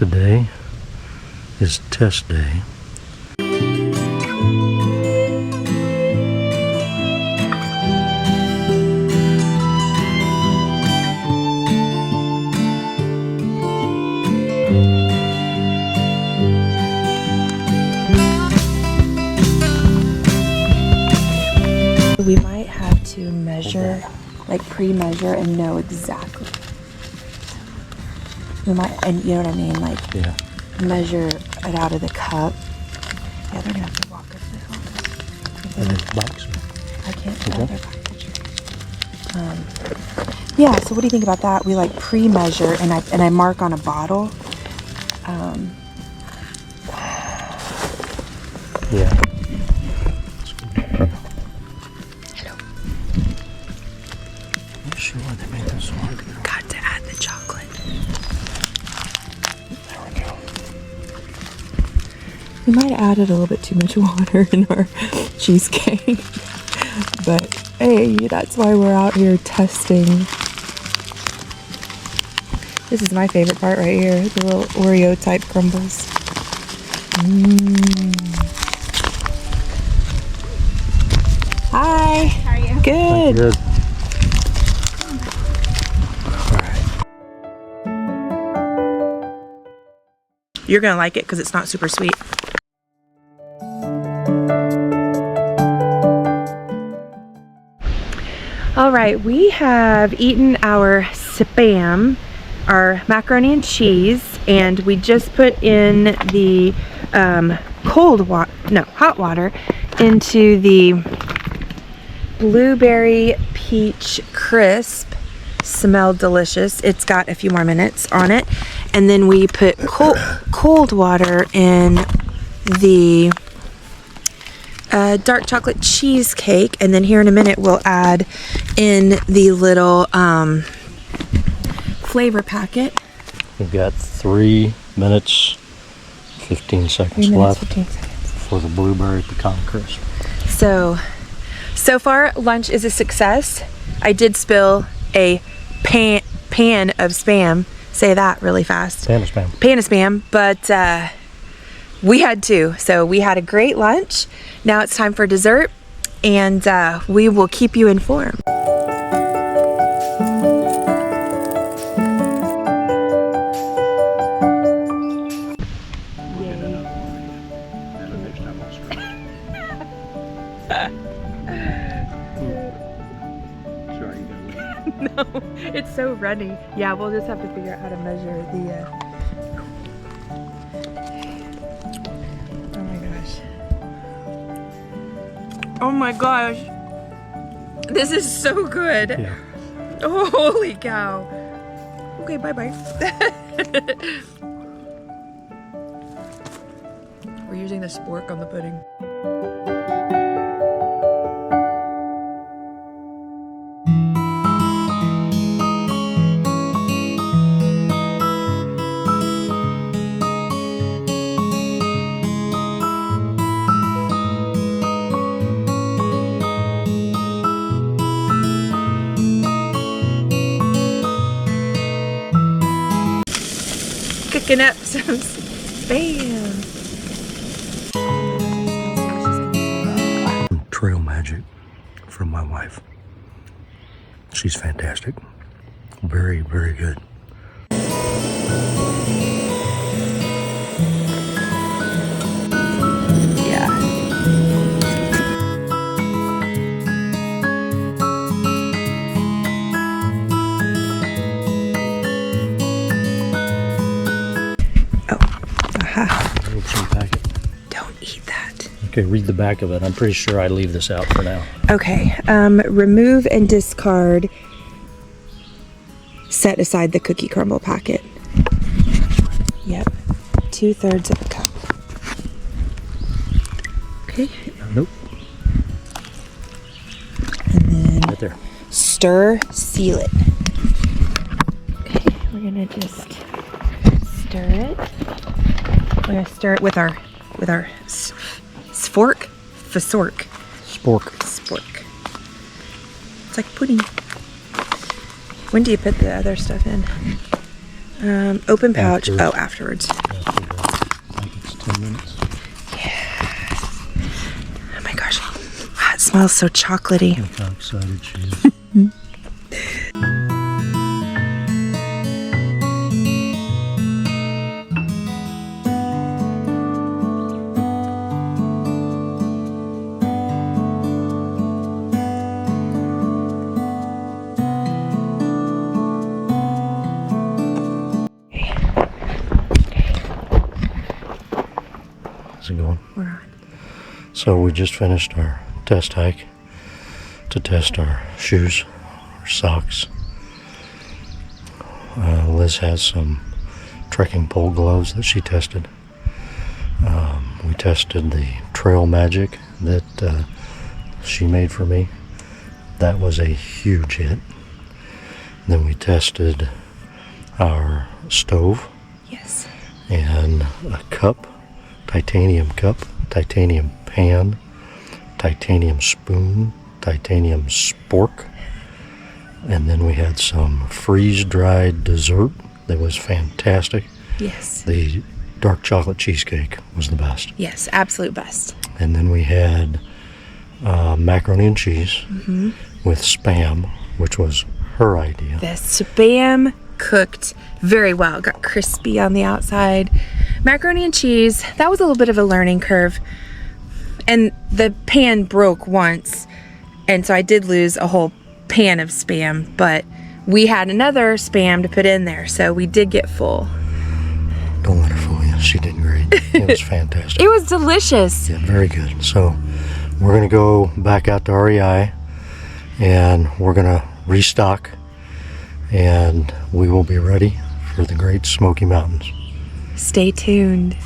Today is test day. We might have to measure, like pre-measure and know exactly. We might, and you know what I mean, like measure it out of the cup. Yeah, they're gonna have to walk us the And then box. I can't tell their picture. Yeah, so what do you think about that? We like pre-measure and I mark on a bottle. Yeah. Hello. I'm not sure why they made this one. Got to add the chocolate. There we go. We might have added a little bit too much water in our cheesecake. But hey, that's why we're out here testing. This is my favorite part right here, the little Oreo type crumbles. Hi. How are you? Good. Good. You're gonna like it because it's not super sweet. All right, we have eaten our Spam, our macaroni and cheese, and we just put in the hot water into the blueberry peach crisp. Smelled delicious. It's got a few more minutes on it, and then we put cold water in the dark chocolate cheesecake, and then here in a minute we'll add in the little flavor packet. We've got 3 minutes, 15 seconds left for the blueberry pecan crisp. So far lunch is a success. I did spill a pan of Spam. Say that really fast. Pan of Spam. Pan of Spam, but we had 2. So we had a great lunch. Now it's time for dessert, and we will keep you informed. No, it's so runny. Yeah, we'll just have to figure out how to measure the oh my gosh, this is so good. Yeah. Oh, holy cow. Okay, bye-bye. We're using the spork on the pudding. Cooking up some Spam. Trail magic from my wife. She's fantastic. Very, very good. Yeah. Packet. Don't eat that. Okay, read the back of it. I'm pretty sure I leave this out for now. Okay, remove and discard. Set aside the cookie crumble packet. Yep, 2/3 of a cup. Okay. Nope. And then Right there. stir, seal it. Okay, we're gonna just stir it. We're gonna stir it with our fork, fork. Spork. It's like pudding. When do you put the other stuff in? Open pouch. After. Oh, afterwards. After that, I think it's 10 minutes. Oh my gosh. Wow, it smells so chocolatey. Look how excited she is. How's it going? We're on. So we just finished our test hike to test our shoes, our socks. Liz has some trekking pole gloves that she tested. We tested the Trail Magic that she made for me. That was a huge hit. Then we tested our stove Yes. and a cup, titanium pan, titanium spoon, titanium spork, and then we had some freeze-dried dessert that was fantastic. Yes. The dark chocolate cheesecake was the best. Yes, absolute best. And then we had macaroni and cheese with Spam, which was her idea. The Spam cooked very well. It got crispy on the outside. Macaroni and cheese, that was a little bit of a learning curve. And the pan broke once, and so I did lose a whole pan of Spam, but we had another Spam to put in there, so we did get full. Don't let her fool you. She did great. It was fantastic. It was delicious. Yeah, very good. So we're going to go back out to REI and we're going to restock, and we will be ready for the Great Smoky Mountains. Stay tuned.